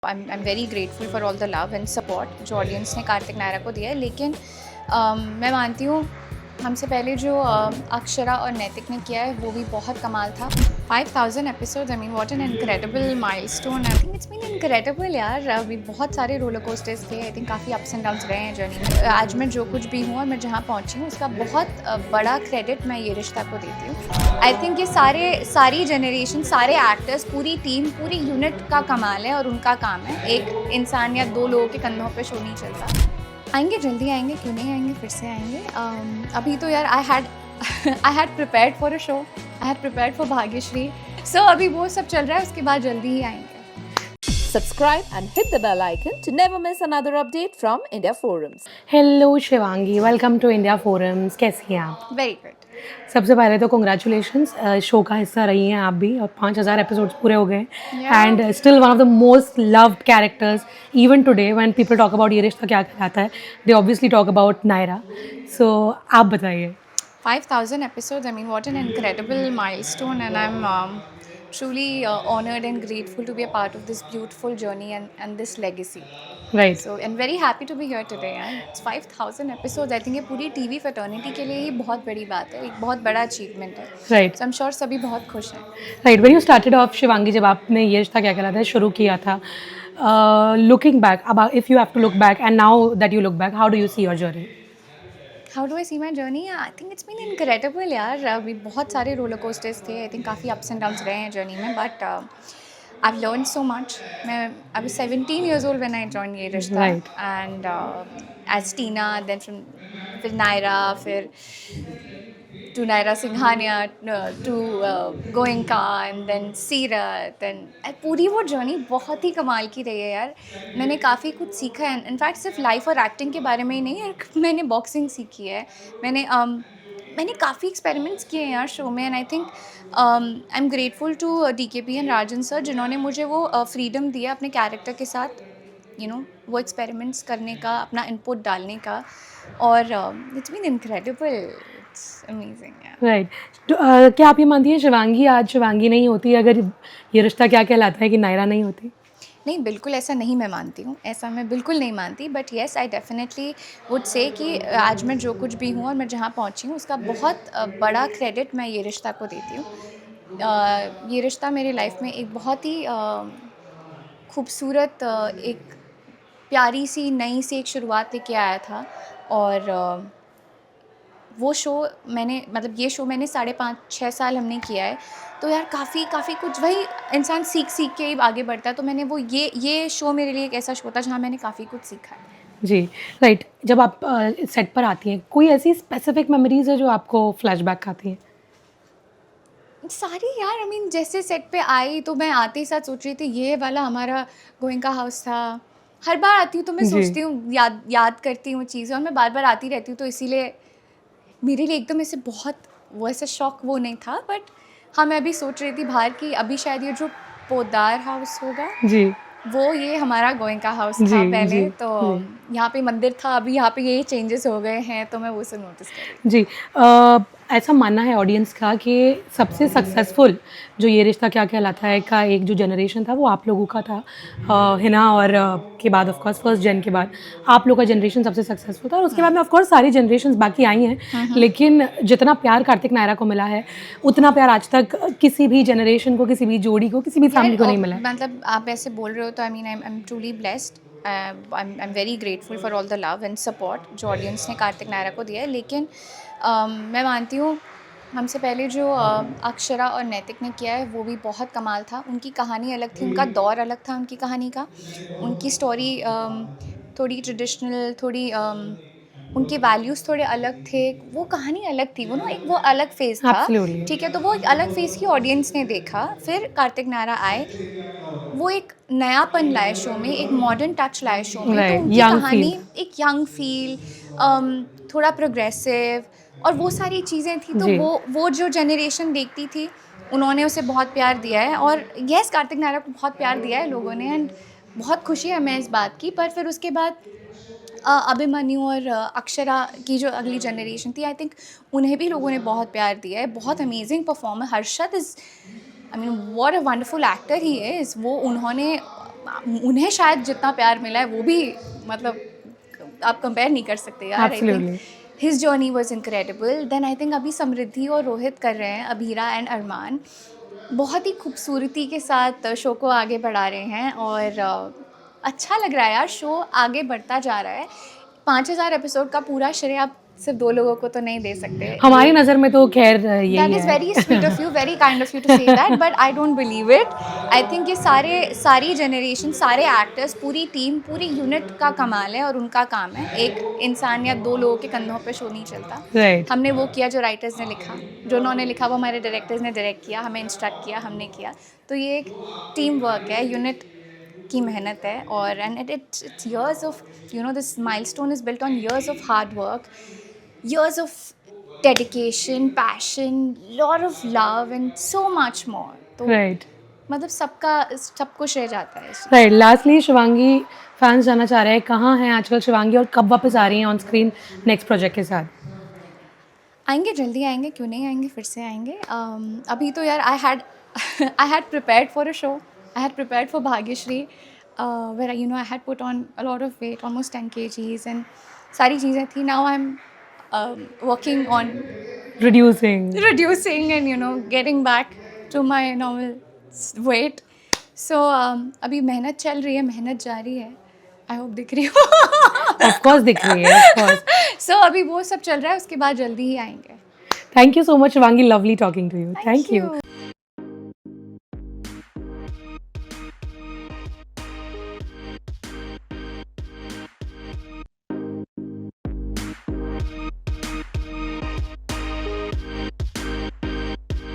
I'm very grateful for all the love and support जो audience ने कार्तिक नायरा को दिया है, लेकिन मैं मानती हूँ हमसे पहले जो अक्षरा और नैतिक ने किया है वो भी बहुत कमाल था। 5000 episode, I mean what an incredible milestone. I think it's been incredible यार। अभी बहुत सारे रोलर कोस्टर्स थे। आई थिंक काफ़ी अप्स एंड डाउन्स रहे हैं जर्नी में। आज मैं जो कुछ भी हूँ और मैं जहाँ पहुँची हूँ उसका बहुत बड़ा क्रेडिट मैं ये रिश्ता को देती हूँ। आई थिंक ये सारी जनरेशन, सारे एक्टर्स, पूरी टीम, पूरी यूनिट का कमाल है और उनका काम है। एक इंसान या दो लोगों के कंधों पे शो नहीं चलता। आएंगे, जल्दी आएंगे, क्यों नहीं आएंगे, फिर से आएंगे। अभी तो यार I had prepared for a show, I had prepared for Bhagyashree, so अभी वो सब चल रहा है, उसके बाद जल्दी ही आएंगे। Subscribe and hit the bell icon to never miss another update from India Forums. Hello Shivangi, welcome to India forums. कैसी हैं आप? Very good. सबसे पहले तो कॉन्ग्रेचुलेशंस, शो का हिस्सा रही हैं आप भी और 5000 एपिसोड्स पूरे हो गए and still one of the most loved characters even today when people talk about Yeh Rishta Kya Kehlata Hai, they obviously talk about Naira. So आप बताइए। 5000 episodes, I mean, what an incredible milestone, and I'm truly honored and grateful to be a part of this beautiful journey and this legacy. Right. So, and very happy to be here today. It's 5000 episodes. I think ये पूरी TV fraternity के लिए ही बहुत बड़ी बात है, एक बहुत बड़ा achievement है. राइट So I'm sure सभी बहुत खुश हैं. Right. When you started off Shivangi, जब आपने ये रिश्ता क्या कहलाता है शुरू किया था, लुकिंग बैक, अब if you have to look back and now that you look back, how do you see your journey? How do I see my journey? I think it's been incredible यार। अभी बहुत सारे roller coasters थे। I think काफ़ी ups and downs रहे हैं journey में, but I've learned so much. I was 17 years old when I joined ये रिश्ता, Right. and as Tina, then फिर नायरा, फिर to Naira Singhania, to Goenka, and then Seerat, and पूरी वो जर्नी बहुत ही कमाल की रही है यार। मैंने काफ़ी कुछ सीखा है, इनफैक्ट सिर्फ लाइफ और एक्टिंग के बारे में ही नहीं, मैंने बॉक्सिंग सीखी है, मैंने काफ़ी एक्सपेरिमेंट्स किए हैं यार शो में। And I think I am grateful to DKP and Rajan sir, जिन्होंने मुझे वो फ्रीडम दिया अपने कैरेक्टर के साथ, वो एक्सपेरिमेंट्स करने का, अपना इनपुट डालने का, और it's been incredible, it's amazing यार। राइट। क्या आप ये मानती हैं शिवांगी आज शिवांगी नहीं होती अगर ये रिश्ता क्या कहलाता है कि नायरा नहीं होती? नहीं, बिल्कुल ऐसा नहीं मैं मानती हूँ, ऐसा मैं बिल्कुल नहीं मानती, but yes I definitely would say कि आज मैं जो कुछ भी हूँ और मैं जहाँ पहुँची हूँ उसका बहुत बड़ा क्रेडिट मैं ये रिश्ता को देती हूँ। ये रिश्ता मेरी लाइफ में एक बहुत ही खूबसूरत, एक प्यारी सी नई सी एक शुरुआत लेके आया था, और वो शो ये शो मैंने 5.5-6 साल हमने किया है, तो यार काफ़ी कुछ, वही इंसान सीख के ही आगे बढ़ता है। तो मैंने वो ये शो मेरे लिए एक ऐसा शो था जहाँ मैंने काफ़ी कुछ सीखा है। जी राइट। जब आप सेट पर आती हैं, कोई ऐसी स्पेसिफिक मेमोरीज है जो आपको फ्लैशबैक आती है? सारी यार, आई मीन जैसे सेट पे आई तो मैं आते ही साथ सोच रही थी ये वाला हमारा गोइंका हाउस था। हर बार आती हूँ तो मैं सोचती हूँ, याद करती हूँ चीज़ें, और मैं बार आती रहती हूँ, तो इसीलिए मेरे लिए एकदम ऐसे बहुत वो ऐसा शॉक वो नहीं था। बट हाँ, मैं अभी सोच रही थी बाहर की, अभी शायद ये जो पोदार हाउस होगा जी वो ये हमारा गोइंका हाउस था जी, पहले, जी, तो जी। यहाँ पे मंदिर था, अभी यहाँ पे ये चेंजेस हो गए हैं, तो मैं वो सब नोटिस कर रही जी। ऐसा मानना है ऑडियंस का कि सबसे सक्सेसफुल जो ये रिश्ता क्या कहलाता है का एक जो जनरेशन था वो आप लोगों का था। हिना और के बाद ऑफ कोर्स फर्स्ट जन के बाद आप लोग का जनरेशन सबसे सक्सेसफुल था, और उसके बाद में ऑफ कोर्स सारी जनरेशंस बाकी आई हैं, लेकिन जितना प्यार कार्तिक नायरा को मिला है उतना प्यार आज तक किसी भी जनरेशन को, किसी भी जोड़ी को, किसी भी फैमिली को नहीं मिला है। मतलब आप ऐसे बोल रहे हो तो I mean I am truly blessed. I am very grateful for all the love and support जो ऑडियंस ने कार्तिक नायरा को दिया है, लेकिन मैं मानती हूँ हमसे पहले जो अक्षरा और नैतिक ने किया है वो भी बहुत कमाल था। उनकी कहानी अलग थी, उनका दौर अलग था उनकी कहानी का, उनकी स्टोरी थोड़ी ट्रेडिशनल, थोड़ी उनके वैल्यूज़ थोड़े अलग थे, वो कहानी अलग थी, वो ना एक वो अलग फेज़ था। Absolutely. ठीक है, तो वो एक अलग फेज़ की ऑडियंस ने देखा। फिर कार्तिक नायरा आए, वो एक नयापन लाए शो में, एक मॉडर्न टच लाए शो में, Right, तो उनकी young कहानी feel. एक यंग फील, थोड़ा प्रोग्रेसिव, और वो सारी चीज़ें थी। तो जी। वो जो जनरेशन देखती थी उन्होंने उसे बहुत प्यार दिया है, और येस कार्तिक नायरा को बहुत प्यार दिया है लोगों ने, एंड बहुत खुशी है मैं इस बात की। पर फिर उसके बाद अभिमन्यु और अक्षरा की जो अगली जनरेशन थी, आई थिंक उन्हें भी लोगों ने बहुत प्यार दिया है। बहुत amazing performer, Harshad is, I mean what a wonderful actor he is. वो उन्होंने उन्हें शायद जितना प्यार मिला है वो भी मतलब आप कंपेयर नहीं कर सकते यार। I Absolutely. Think his journey was incredible. Then I think अभी समृद्धि और रोहित कर रहे हैं, अभीरा एंड अरमान, बहुत ही खूबसूरती के साथ शो को आगे बढ़ा रहे हैं और अच्छा लग रहा है यार, शो आगे बढ़ता जा रहा है। 5000 एपिसोड का पूरा श्रेय आप सिर्फ 2 लोगों को तो नहीं दे सकते। हमारी नज़र में तो खैर यही दैट इज़ है। Very sweet of you, very kind of you to say that, but I don't believe it. I think ये सारी जनरेशन, सारे एक्टर्स, पूरी टीम, पूरी यूनिट का कमाल है और उनका काम है। एक इंसान या 2 लोगों के कंधों पे शो नहीं चलता। Right. हमने वो किया जो राइटर्स ने लिखा, जो उन्होंने लिखा वो हमारे डायरेक्टर्स ने डायरेक्ट किया, हमें इंस्ट्रक्ट किया, हमने किया। तो ये एक टीम वर्क है, यूनिट की मेहनत है। और and it's years of, you know, this milestone is built on years of hard work, years of dedication, passion, lot of love and so much more. तो Right. मतलब सब कुछ रह जाता है इसमें। राइट, लास्टली शिवांगी फैंस जानना चाह रहे हैं कहाँ हैं आजकल शिवांगी और कब वापस आ रही हैं ऑन स्क्रीन नेक्स्ट प्रोजेक्ट के साथ? आएंगे, जल्दी आएंगे, क्यों नहीं आएंगे, फिर से आएंगे। अभी तो यार I had prepared for a show, I had prepared for Bhagyashree, where you know I had put on a lot of weight, almost 10 kgs and सारी चीज़ें थी। Now I am working on reducing and getting back to my normal weight. So अभी मेहनत चल रही है, मेहनत जारी है। आई होप दिख रही हो। ऑफ कोर्स दिख रही है, ऑफ कोर्स। सो अभी वो सब चल रहा है, उसके बाद जल्दी ही आएंगे। Thank you so much Shivangi, lovely talking to you. Thank you.